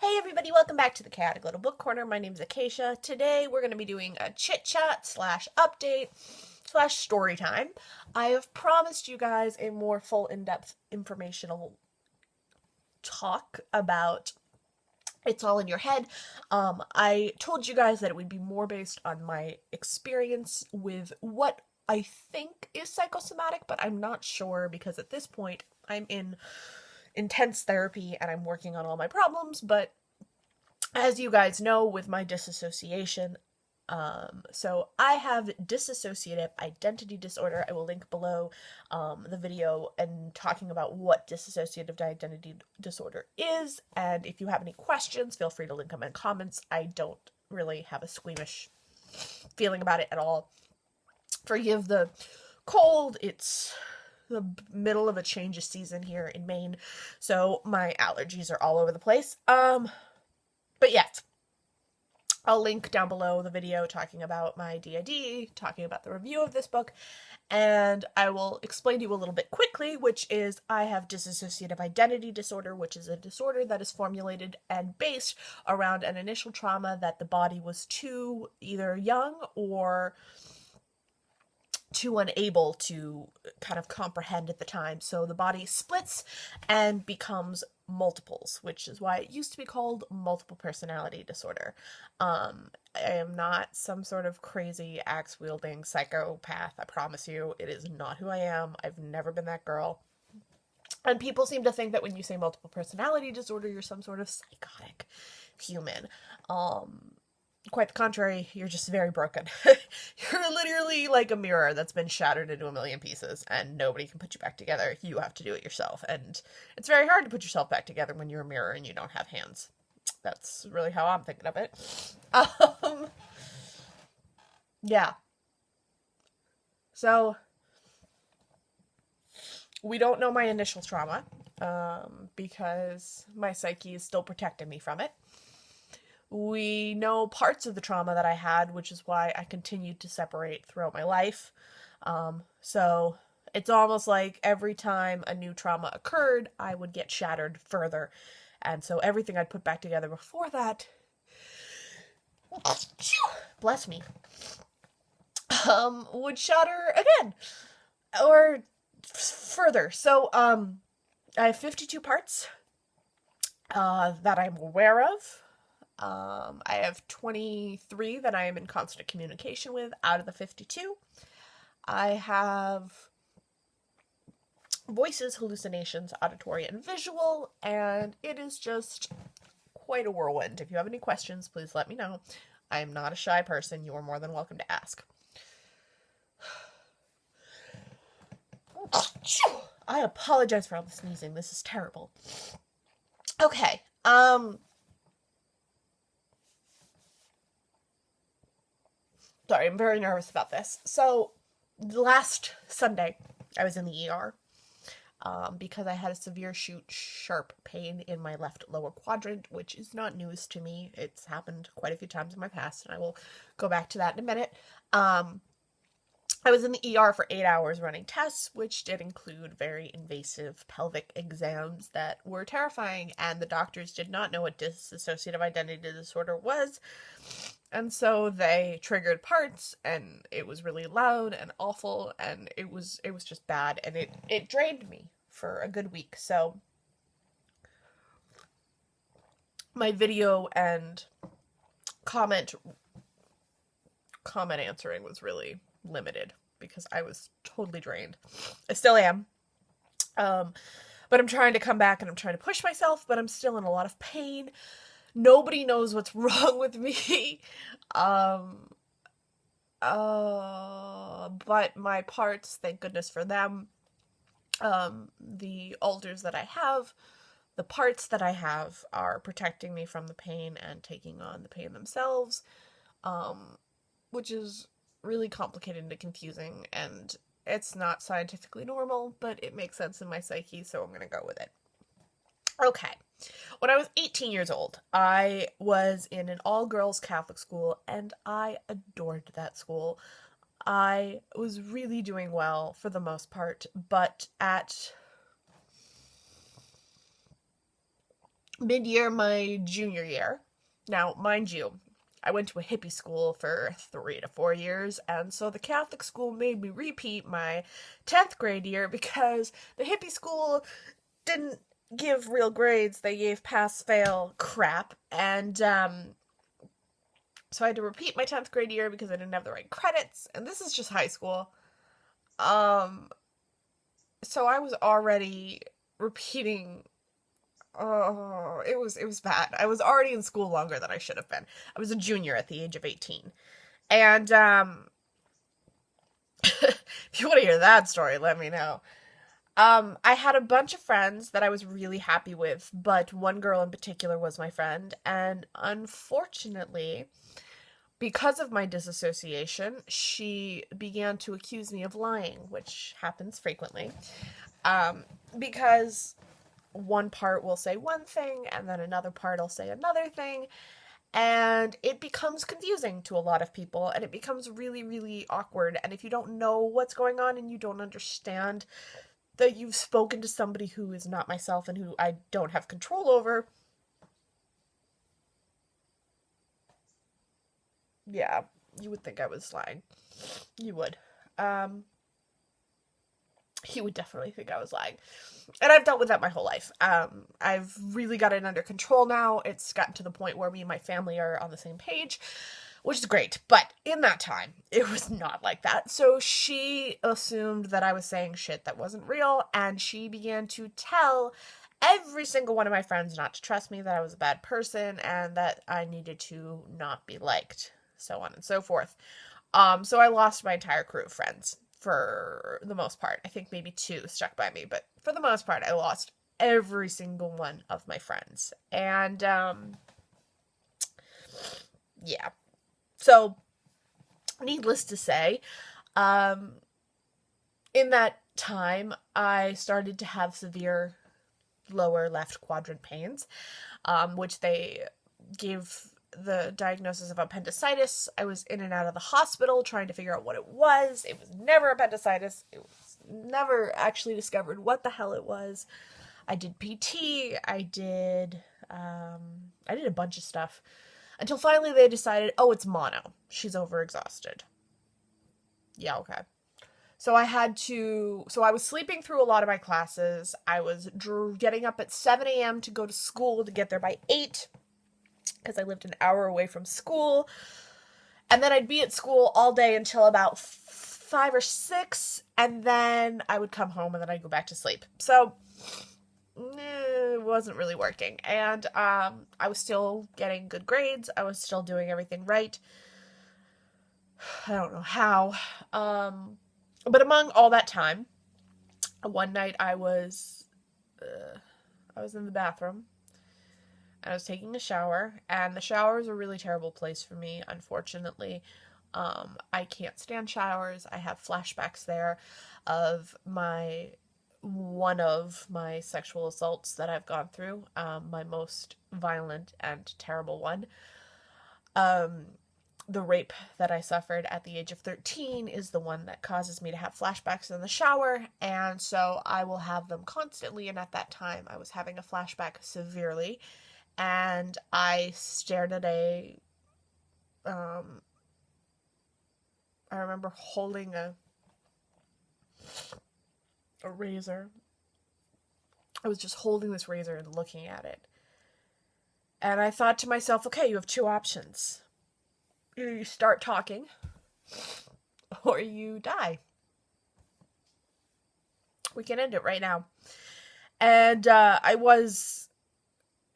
Hey everybody, welcome back to the Chaotic Little Book Corner. My name is Acacia. Today we're going to be doing a chit chat slash update slash story time. I have promised you guys a more full in-depth informational talk about It's All in Your Head. I told you guys that it would be more based on my experience with what I think is psychosomatic, but I'm not sure because at this point I'm in intense therapy and I'm working on all my problems, but as you guys know, with my disassociation, so I have dissociative identity disorder. I will link below the video and talking about what dissociative identity disorder is. And if you have any questions, feel free to link them in comments. I don't really have a squeamish feeling about it at all. Forgive the cold. It's the middle of a change of season here in Maine, so my allergies are all over the place. But yes, I'll link down below the video talking about my DID, talking about the review of this book, and I will explain to you a little bit quickly, which is I have dissociative identity disorder, which is a disorder that is formulated and based around an initial trauma that the body was too either young or too unable to kind of comprehend at the time. So the body splits and becomes multiples, which is why it used to be called multiple personality disorder. I am not some sort of crazy axe wielding psychopath. I promise you, it is not who I am. I've never been that girl. And people seem to think that when you say multiple personality disorder, you're some sort of psychotic human. Quite the contrary, you're just very broken. You're literally like a mirror that's been shattered into a million pieces, and nobody can put you back together. You have to do it yourself, and it's very hard to put yourself back together when you're a mirror and you don't have hands. That's really how I'm thinking of it. Yeah. So, we don't know my initial trauma, because my psyche is still protecting me from it. We know parts of the trauma that I had, which is why I continued to separate throughout my life. So it's almost like every time a new trauma occurred, I would get shattered further. And so everything I'd put back together before that, bless me, would shatter again. Or further. So, I have 52 parts that I'm aware of. I have 23 that I am in constant communication with out of the 52. I have voices, hallucinations, auditory, and visual, and it is just quite a whirlwind. If you have any questions, please let me know. I am not a shy person. You are more than welcome to ask. I apologize for all the sneezing. This is terrible. Okay, sorry, I'm very nervous about this. So, last Sunday, I was in the ER because I had a severe sharp pain in my left lower quadrant, which is not news to me. It's happened quite a few times in my past, and I will go back to that in a minute. I was in the ER for 8 hours running tests, which did include very invasive pelvic exams that were terrifying, and the doctors did not know what dissociative identity disorder was. And so they triggered parts, and it was really loud and awful, and it was just bad, and it drained me for a good week. So my video and comment answering was really limited because I was totally drained. I still am. But I'm trying to come back and I'm trying to push myself, but I'm still in a lot of pain. Nobody knows what's wrong with me. But my parts, thank goodness for them. The alters that I have, the parts that I have are protecting me from the pain and taking on the pain themselves, which is really complicated and confusing, and it's not scientifically normal, but it makes sense in my psyche, so I'm gonna go with it. Okay. When I was 18 years old, I was in an all-girls Catholic school, and I adored that school. I was really doing well for the most part, but at mid-year my junior year. Now, mind you, I went to a hippie school for 3 to 4 years, and so the Catholic school made me repeat my 10th grade year because the hippie school didn't give real grades. They gave pass-fail crap, and so I had to repeat my 10th grade year because I didn't have the right credits, and this is just high school. Um, so I was already repeating. Oh, it was bad. I was already in school longer than I should have been. I was a junior at the age of 18. And if you want to hear that story, let me know. I had a bunch of friends that I was really happy with, but one girl in particular was my friend, and unfortunately, because of my disassociation, she began to accuse me of lying, which happens frequently. Because one part will say one thing and then another part will say another thing, and it becomes confusing to a lot of people, and it becomes really, really awkward. And if you don't know what's going on and you don't understand that you've spoken to somebody who is not myself and who I don't have control over, yeah, you would think I was lying. You would. Um, he would definitely think I was lying. And I've dealt with that my whole life. I've really got it under control now. It's gotten to the point where me and my family are on the same page, which is great. But in that time, it was not like that. So she assumed that I was saying shit that wasn't real, and she began to tell every single one of my friends not to trust me, that I was a bad person, and that I needed to not be liked, so on and so forth. So I lost my entire crew of friends for the most part. I think maybe two stuck by me, but for the most part, I lost every single one of my friends. And, yeah. So, needless to say, in that time, I started to have severe lower left quadrant pains, which they gave the diagnosis of appendicitis. I was in and out of the hospital trying to figure out what it was. It was never appendicitis. It was never actually discovered what the hell it was. I did PT. I did a bunch of stuff until finally they decided, oh, it's mono. She's overexhausted. Yeah, okay. So I was sleeping through a lot of my classes. I was getting up at 7 a.m. to go to school to get there by 8 because I lived an hour away from school. And then I'd be at school all day until about 5 or 6, and then I would come home and then I'd go back to sleep. So it wasn't really working. And I was still getting good grades. I was still doing everything right. I don't know how. But among all that time, one night I was in the bathroom. I was taking a shower, and the shower is a really terrible place for me, unfortunately. I can't stand showers. I have flashbacks there of one of my sexual assaults that I've gone through, my most violent and terrible one. The rape that I suffered at the age of 13 is the one that causes me to have flashbacks in the shower, and so I will have them constantly, and at that time I was having a flashback severely, and I stared at I remember holding a razor. I was just holding this razor and looking at it. And I thought to myself, okay, you have two options. Either you start talking, or you die. We can end it right now. And I was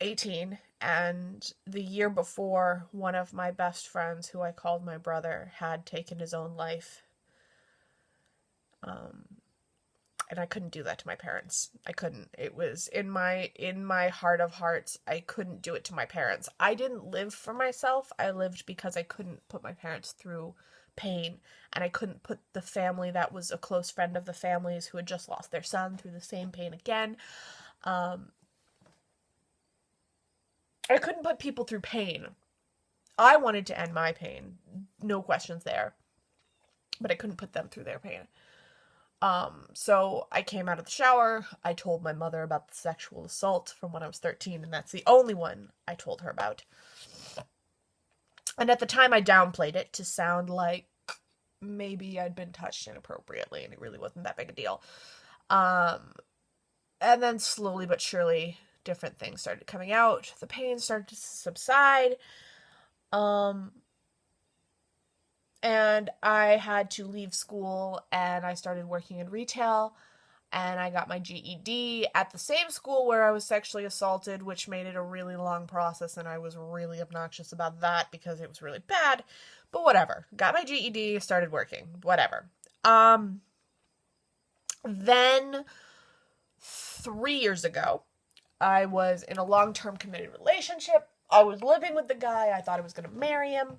18, and the year before, one of my best friends, who I called my brother, had taken his own life. And I couldn't do that to my parents. I couldn't. It was in my heart of hearts, I couldn't do it to my parents. I didn't live for myself. I lived because I couldn't put my parents through pain, and I couldn't put the family that was a close friend of the families who had just lost their son through the same pain again. I couldn't put people through pain. I wanted to end my pain. No questions there. But I couldn't put them through their pain. So I came out of the shower, I told my mother about the sexual assault from when I was 13, and that's the only one I told her about. And at the time I downplayed it to sound like maybe I'd been touched inappropriately and it really wasn't that big a deal. And then slowly but surely different things started coming out. The pain started to subside. And I had to leave school and I started working in retail and I got my GED at the same school where I was sexually assaulted, which made it a really long process and I was really obnoxious about that because it was really bad. But whatever. Got my GED, started working. Whatever. Then 3 years ago, I was in a long-term committed relationship. I was living with the guy. I thought I was going to marry him.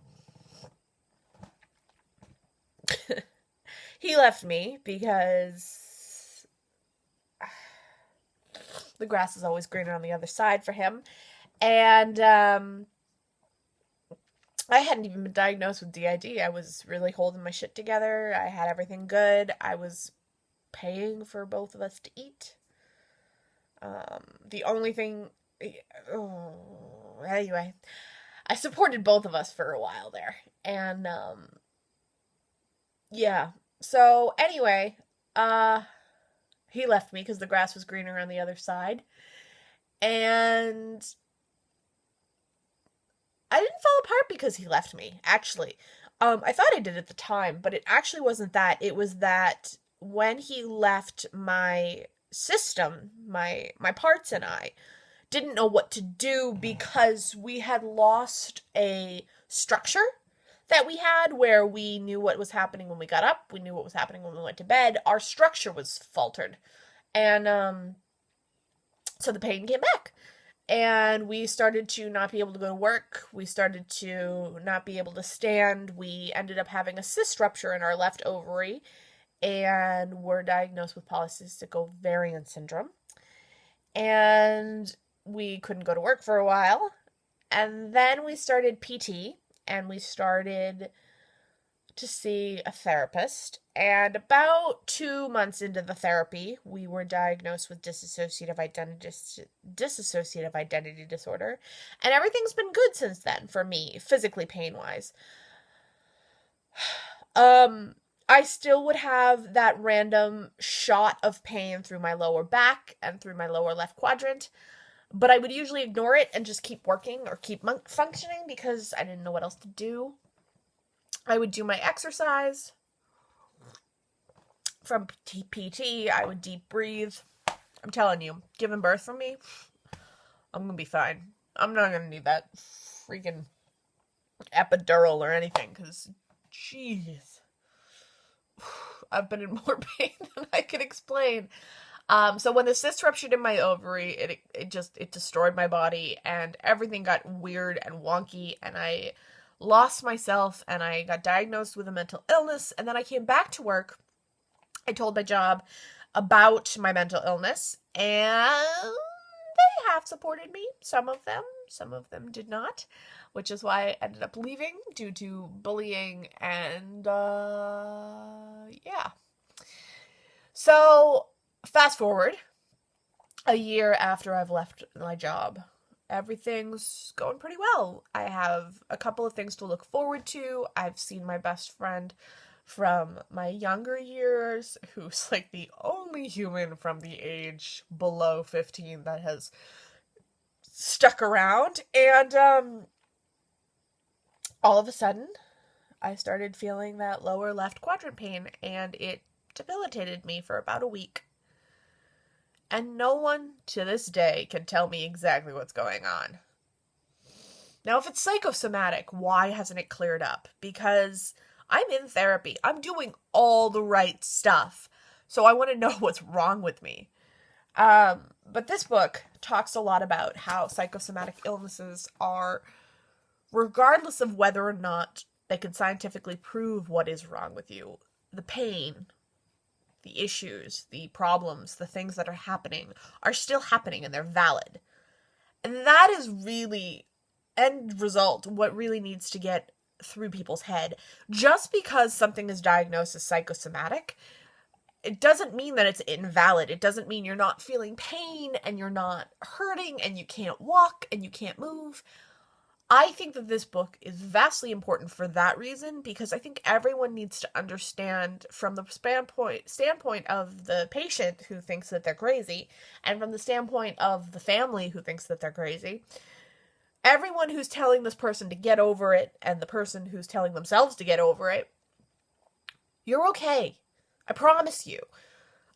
He left me because the grass is always greener on the other side for him. And I hadn't even been diagnosed with DID. I was really holding my shit together. I had everything good. I was paying for both of us to eat. The only thing... anyway, I supported both of us for a while there. And, yeah. So, anyway, he left me because the grass was greener on the other side. And I didn't fall apart because he left me, actually. I thought I did at the time, but it actually wasn't that. It was that when he left, my system, my parts and I didn't know what to do because we had lost a structure that we had where we knew what was happening when we got up, we knew what was happening when we went to bed. Our structure was faltered. And so the pain came back. And we started to not be able to go to work. We started to not be able to stand. We ended up having a cyst rupture in our left ovary and were diagnosed with polycystic ovarian syndrome. And we couldn't go to work for a while. And then we started PT and we started to see a therapist. And about 2 months into the therapy, we were diagnosed with dissociative identity disorder. And everything's been good since then for me, physically pain-wise. I still would have that random shot of pain through my lower back and through my lower left quadrant. But I would usually ignore it and just keep working or keep functioning because I didn't know what else to do. I would do my exercise. From PT, I would deep breathe. I'm telling you, giving birth for me, I'm going to be fine. I'm not going to need that freaking epidural or anything because, jeez, I've been in more pain than I can explain. So when the cyst ruptured in my ovary, it destroyed my body and everything got weird and wonky and I lost myself and I got diagnosed with a mental illness and then I came back to work. I told my job about my mental illness and they have supported me. Some of them did not, which is why I ended up leaving due to bullying and, yeah. So, fast forward, a year after I've left my job, everything's going pretty well. I have a couple of things to look forward to. I've seen my best friend from my younger years, who's like the only human from the age below 15 that has stuck around. And all of a sudden, I started feeling that lower left quadrant pain, and it debilitated me for about a week. And no one to this day can tell me exactly what's going on. Now, if it's psychosomatic, why hasn't it cleared up? Because I'm in therapy. I'm doing all the right stuff. So I want to know what's wrong with me. But this book talks a lot about how psychosomatic illnesses are, regardless of whether or not they can scientifically prove what is wrong with you, the pain, the issues, the problems, the things that are happening are still happening and they're valid. And that is really, end result, what really needs to get through people's head. Just because something is diagnosed as psychosomatic it doesn't mean that it's invalid. It doesn't mean you're not feeling pain and you're not hurting and you can't walk and you can't move. I think that this book is vastly important for that reason, because I think everyone needs to understand from the standpoint of the patient who thinks that they're crazy, and from the standpoint of the family who thinks that they're crazy. Everyone who's telling this person to get over it and the person who's telling themselves to get over it, you're okay. I promise you.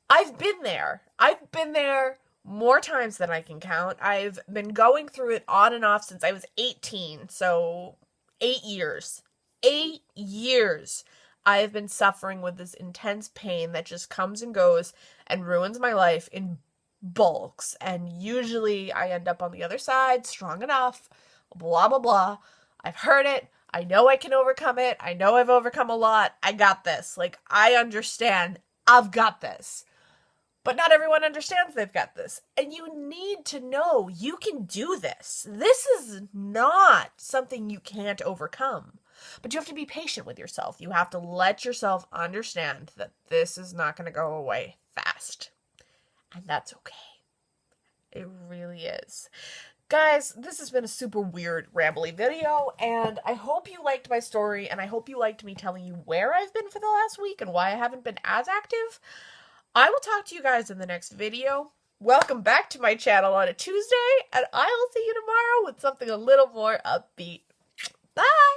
I've been there. I've been there more times than I can count. I've been going through it on and off since I was 18, so 8 years. 8 years I have been suffering with this intense pain that just comes and goes and ruins my life in bulks, and usually I end up on the other side, strong enough, blah, blah, blah. I've heard it. I know I can overcome it. I know I've overcome a lot. I got this. Like, I understand. I've got this. But not everyone understands they've got this. And you need to know you can do this. This is not something you can't overcome. But you have to be patient with yourself. You have to let yourself understand that this is not going to go away fast. And that's okay. It really is. Guys, this has been a super weird, rambly video, and I hope you liked my story, and I hope you liked me telling you where I've been for the last week and why I haven't been as active. I will talk to you guys in the next video. Welcome back to my channel on a Tuesday, and I will see you tomorrow with something a little more upbeat. Bye!